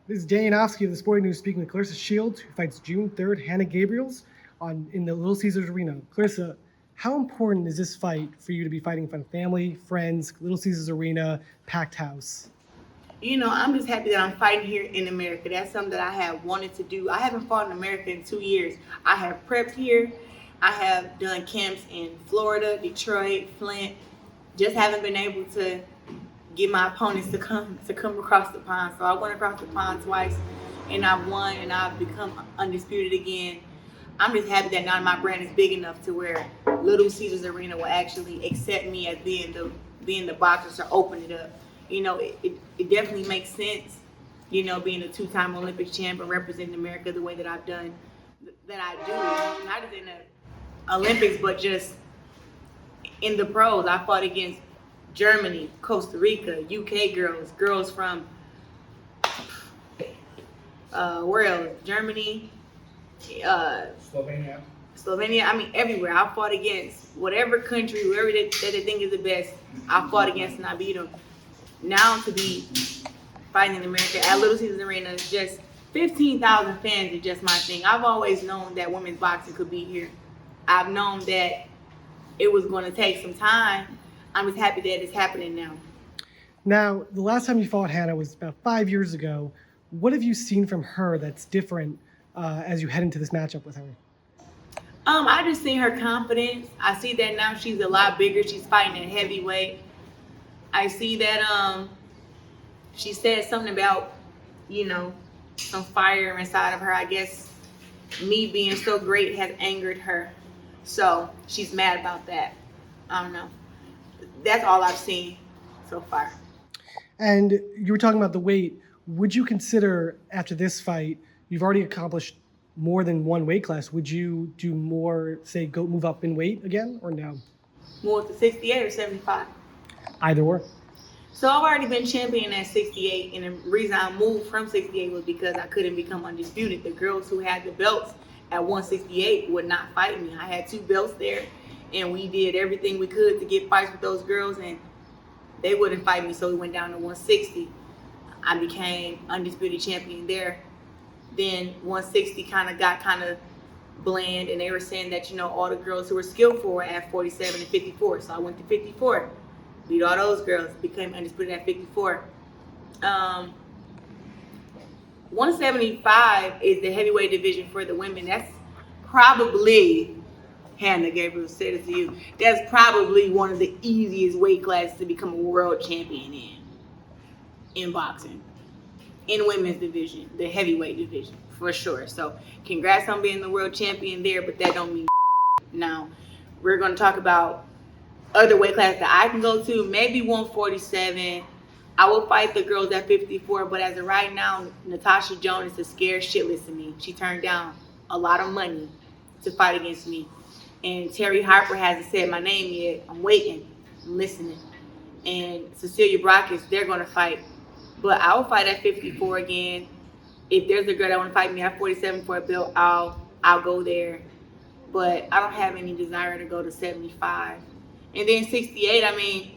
This is Dayanowski of the Sporting News speaking with Claressa Shields, who fights June 3rd, Hanna Gabriels, in the Little Caesars Arena. Claressa, how important is this fight for you to be fighting in front of family, friends, Little Caesars Arena, packed house? I'm just happy that I'm fighting here in America. That's something that I have wanted to do. I haven't fought in America in 2 years. I have prepped here. I have done camps in Florida, Detroit, Flint. Just haven't been able to get my opponents to come across the pond. So I went across the pond twice, and I've won, and I've become undisputed again. I'm just happy that now my brand is big enough to where Little Caesars Arena will actually accept me as being the boxer to open it up. It definitely makes sense, being a two-time Olympic champion, representing America the way that I've done, that I do, not just in the Olympics, but just in the pros. I fought against Germany, Costa Rica, UK girls from, where else? Germany, Slovenia. I mean, everywhere. I fought against whatever country, whoever that they think is the best, I fought against and I beat them. Now to be fighting in America at Little Caesars Arena, is just 15,000 fans is just my thing. I've always known that women's boxing could be here. I've known that it was going to take some time. I'm just happy that it's happening now. Now, the last time you fought Hanna was about 5 years ago. What have you seen from her that's different as you head into this matchup with her? I just seen her confidence. I see that now she's a lot bigger. She's fighting at heavyweight. I see that she said something about, some fire inside of her. I guess me being so great has angered her. So she's mad about that. I don't know. That's all I've seen so far. And you were talking about the weight. Would you consider, after this fight, you've already accomplished more than one weight class, would you do more, say, go move up in weight again, or no? More to 68 or 75? Either or. So I've already been champion at 68, and the reason I moved from 68 was because I couldn't become undisputed. The girls who had the belts at 168 would not fight me. I had 2 belts there, and we did everything we could to get fights with those girls, and they wouldn't fight me, so we went down to 160. I became undisputed champion there. Then 160 got bland, and they were saying that, all the girls who were skillful were at 47 and 54. So I went to 54, beat all those girls, became undisputed at 54. 175 is the heavyweight division for the women. That's probably, Hanna Gabriels said it to you, that's probably one of the easiest weight classes to become a world champion in boxing. In women's division, the heavyweight division, for sure. So congrats on being the world champion there, but that don't mean now. We're going to talk about other weight classes that I can go to, maybe 147. I will fight the girls at 54, but as of right now, Natasha Jonas is scared shitless of me. She turned down a lot of money to fight against me. And Terry Harper hasn't said my name yet. I'm waiting. I'm listening. And Cecilia Brockis, they're going to fight. But I will fight at 54 again. If there's a girl that want to fight me at 47 for a belt, I'll go there. But I don't have any desire to go to 75. And then 68,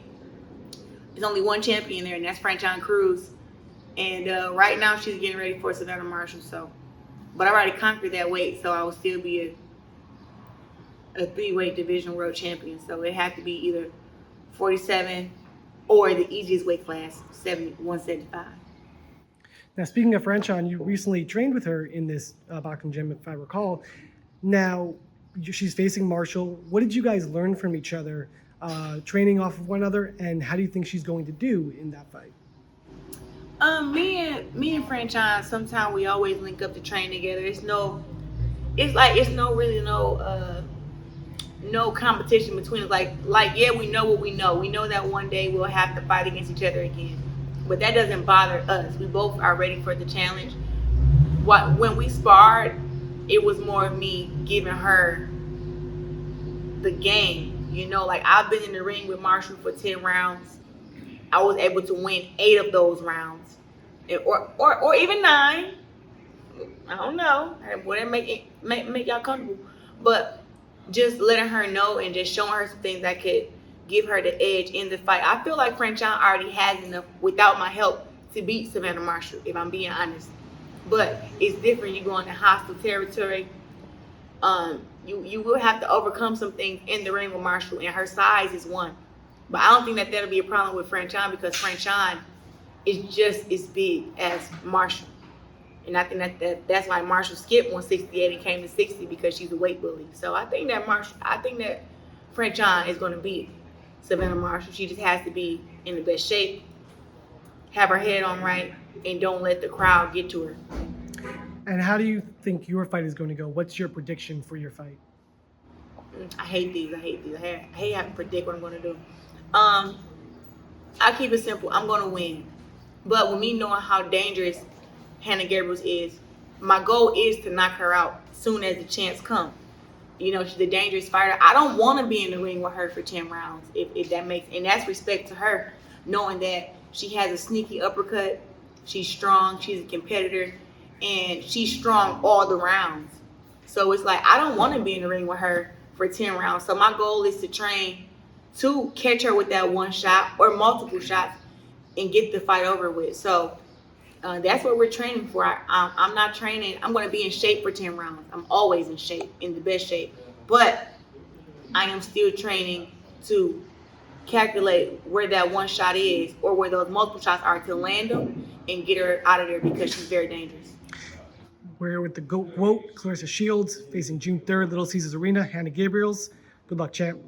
there's only one champion there, and that's Franchon Cruz. And right now she's getting ready for Savannah Marshall. But I already conquered that weight, so I will still be a 3-weight division world champion. So it had to be either 47 or the easiest weight class, 175. Now, speaking of Franchon, you recently trained with her in this boxing gym, if I recall. Now, she's facing Marshall. What did you guys learn from each other, training off of one another, and how do you think she's going to do in that fight? Me and Franchon, sometimes we always link up to train together. No competition between us. Yeah, we know what we know. We know that one day we'll have to fight against each other again. But that doesn't bother us. We both are ready for the challenge. When we sparred, it was more of me giving her the game. I've been in the ring with Marshall for 10 rounds. I was able to win 8 of those rounds. Or even 9. I don't know. Whatever make y'all comfortable. But just letting her know and just showing her some things that could give her the edge in the fight. I feel like Franchon already has enough without my help to to beat Savannah Marshall, if I'm being honest. But it's different. You go into hostile territory. You will have to overcome some things in the ring with Marshall, and her size is one. But I don't think that that'll be a problem with Franchon, because Franchon is just as big as Marshall. And I think that's why Marshall skipped 168 and came to 60, because she's a weight bully. So I think that Franchon is going to beat Savannah Marshall. She just has to be in the best shape, have her head on right, and don't let the crowd get to her. And how do you think your fight is going to go? What's your prediction for your fight? I hate these. I hate having to predict what I'm going to do. I keep it simple. I'm going to win. But with me knowing how dangerous Hanna Gabriels is, my goal is to knock her out soon as the chance comes. You know, she's a dangerous fighter. I don't want to be in the ring with her for 10 rounds, if that makes, and that's respect to her, knowing that she has a sneaky uppercut. She's strong. She's a competitor. And she's strong all the rounds. So it's like, I don't want to be in the ring with her for 10 rounds. So my goal is to train to catch her with that one shot or multiple shots and get the fight over with. So that's what we're training for. I'm not training. I'm going to be in shape for 10 rounds. I'm always in shape, in the best shape. But I am still training to calculate where that one shot is or where those multiple shots are to land them and get her out of there, because she's very dangerous. We're here with the GWOAT, Claressa Shields, facing June 3rd, Little Caesars Arena, Hanna Gabriels. Good luck, champ.